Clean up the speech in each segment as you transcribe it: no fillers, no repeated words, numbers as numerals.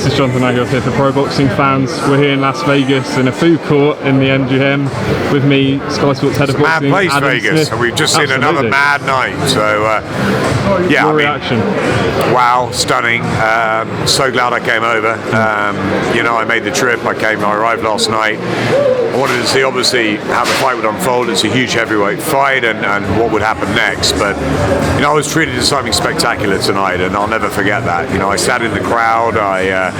This is Jonathan Agos here for Pro Boxing Fans. We're here in Las Vegas in a food court in the MGM. With me, Sky Sports head of boxing, mad place, Adam Vegas, Smith. and we've just seen another mad night. So, yeah, Your reaction? Wow, stunning. So glad I came over. You know, I made the trip. I arrived last night. I wanted to see, obviously, how the fight would unfold. It's a huge heavyweight fight, and what would happen next. But, you know, I was treated to something spectacular tonight, and I'll never forget that. You know, I sat in the crowd. I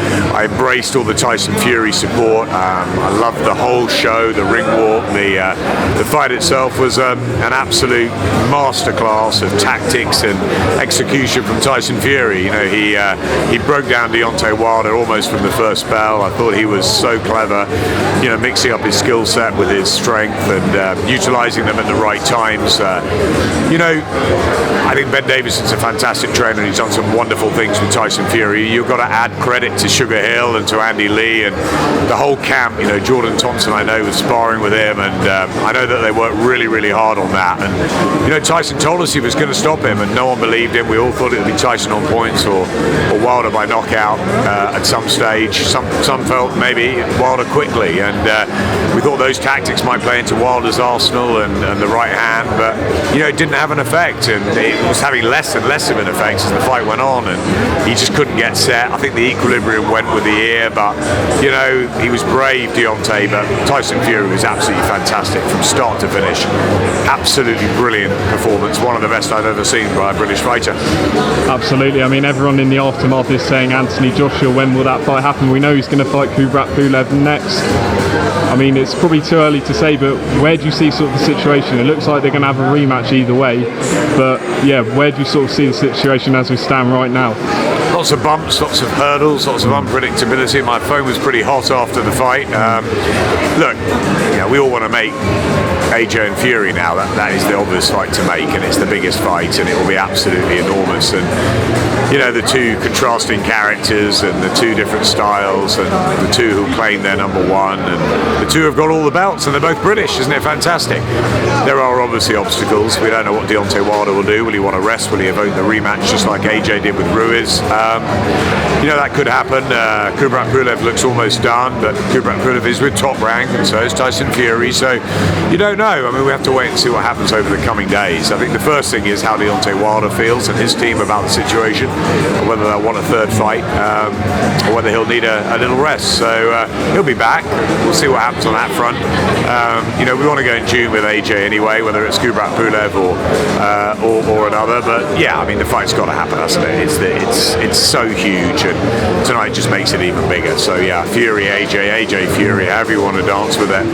embraced all the Tyson Fury support. I loved the whole show, the ring walk, the fight itself was an absolute masterclass of tactics and execution from Tyson Fury. You know, he broke down Deontay Wilder almost from the first bell. I thought he was so clever, you know, mixing up his skill set with his strength and utilizing them at the right times. You know, I think Ben Davison's a fantastic trainer, and he's done some wonderful things with Tyson Fury. You've got to add credit to Sugar Hill and to Andy Lee and the whole camp. You know, Jordan Thompson, I know, was sparring with him, and I know that they worked really, really hard on that. And, you know, Tyson told us he was going to stop him, and no one believed him. We all thought it would be Tyson on points or Wilder by knockout at some stage. Some felt maybe Wilder quickly, and we thought those tactics might play into Wilder's arsenal and the right hand, but, you know, it didn't have an effect, and it was having less and less of an effect as the fight went on, and he just couldn't get set. I think the equilibrium went with the ear, but, you know, he was brave, Deontay, but Tyson Fury was absolutely fantastic from start to finish. Absolutely brilliant performance, one of the best I've ever seen by a British fighter. Absolutely. I mean, everyone in the aftermath is saying Anthony Joshua, when will that fight happen? We know he's going to fight Kubrat Pulev next. I mean, it's probably too early to say, but where do you see sort of the situation? It looks like they're going to have a rematch either way, but yeah, where do you sort of see the situation as we stand right now? Lots of bumps, lots of hurdles, lots of unpredictability. My phone was pretty hot after the fight. Look, you know, we all want to make AJ and Fury now. That is the obvious fight to make, and it's the biggest fight, and it will be absolutely enormous. And, you know, the two contrasting characters and the two different styles, and the two who claim they're number one, and the two have got all the belts, and they're both British. Isn't it fantastic? There are obviously obstacles. We don't know what Deontay Wilder will do. Will he want to rest? Will he evoke the rematch just like AJ did with Ruiz? You know, that could happen. Kubrat Pulev looks almost done, but Kubrat Pulev is with Top Rank, and so is Tyson Fury. So you don't know. I mean, we have to wait and see what happens over the coming days. I think the first thing is how Deontay Wilder feels and his team about the situation, or whether they'll want a third fight, or whether he'll need a little rest. So he'll be back. We'll see what happens on that front. You know, we want to go in June with AJ anyway, whether it's Kubrat Pulev or another. But yeah, I mean, the fight's got to happen, hasn't it? It's so huge, and tonight just makes it even bigger. So yeah, Fury, AJ Fury, however you want to dance with it,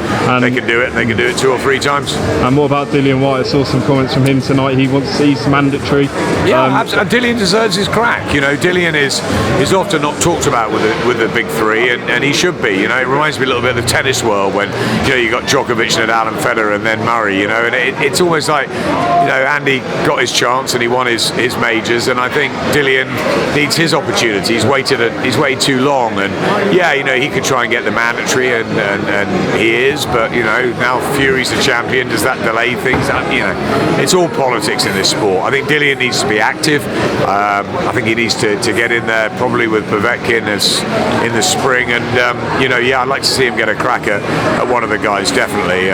they can do it. They can do it 2 or 3 times. And what about Dillian Whyte? I saw some comments from him tonight. He wants he's mandatory. Yeah, Dillian deserves his crack. You know, Dillian is often not talked about with the big three, and he should be. You know, it reminds me a little bit of the tennis world when, you know, you got Djokovic, Nadal, and Federer, and then Murray. You know, and it's almost like, you know, Andy got his chance and he won his majors, and I think Dillian needs his opportunity. He's waited too long, and yeah, you know, he could try and get the mandatory, and he is, but you know, now Fury's the champion. Does that delay things? You know, it's all politics in this sport. I think Dillian needs to be active. I think he needs to get in there probably with Povetkin in the spring, and you know, yeah, I'd like to see him get a crack at one of the guys, definitely.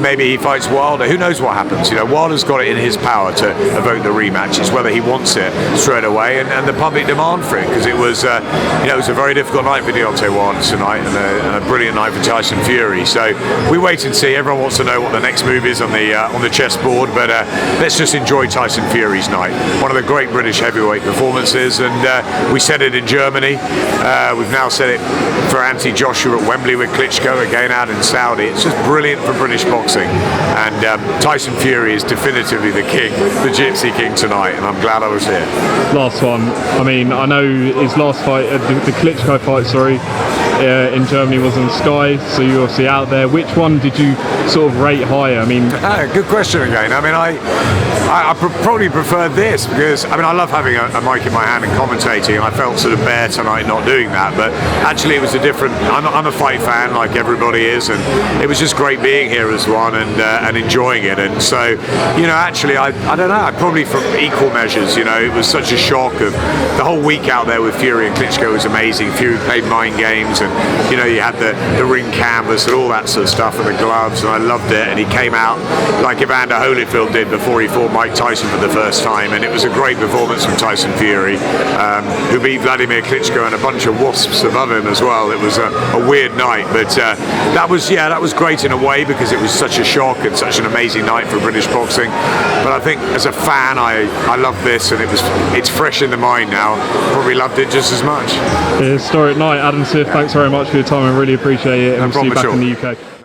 Maybe he fights Wilder. Who knows what happens? You know, Wilder's got it in his power to evoke the rematch. It's whether he wants it straight away, and the public demand for it, because it was you know, it was a very difficult night for Deontay Wilder tonight, and a brilliant night for Tyson Fury. So we wait and see. Everyone wants to know what the next move is on the chessboard, but let's just enjoy Tyson Fury's night. One of the great British heavyweight performances, and we said it in Germany. We've now said it for Anthony Joshua at Wembley with Klitschko, again out in Saudi. It's just brilliant for British boxing, and Tyson Fury is definitively the king, the Gypsy King tonight, and I'm glad I was here. Last one. I mean, I know his last fight, the Klitschko fight, sorry, in Germany was on Sky, so you're obviously out there. Which one did you sort of rate higher? I mean, good question again. I mean, I probably preferred this because I mean I love having a mic in my hand and commentating, and I felt sort of bare tonight not doing that. But actually, it was a different. I'm a fight fan like everybody is, and it was just great being here as one and enjoying it. And so, you know, actually, I don't know. I probably from equal measures. You know, it was such a shock of the whole week out there with Fury and Klitschko was amazing. Fury played mind games, and you know, you had the ring canvas and all that sort of stuff, and the gloves, and I loved it. And he came out like Evander Holyfield did before he fought Mike Tyson for the first time, and it was a great performance from Tyson Fury, who beat Vladimir Klitschko and a bunch of wasps above him as well. It was a weird night, but that was great in a way because it was such a shock and such an amazing night for British boxing. But I think as a fan, I love this, and it's fresh in the mind now. Probably loved it just as much. Historic night. Adam Smith, thanks very much for your time. I really appreciate it, and we'll see you back in the UK.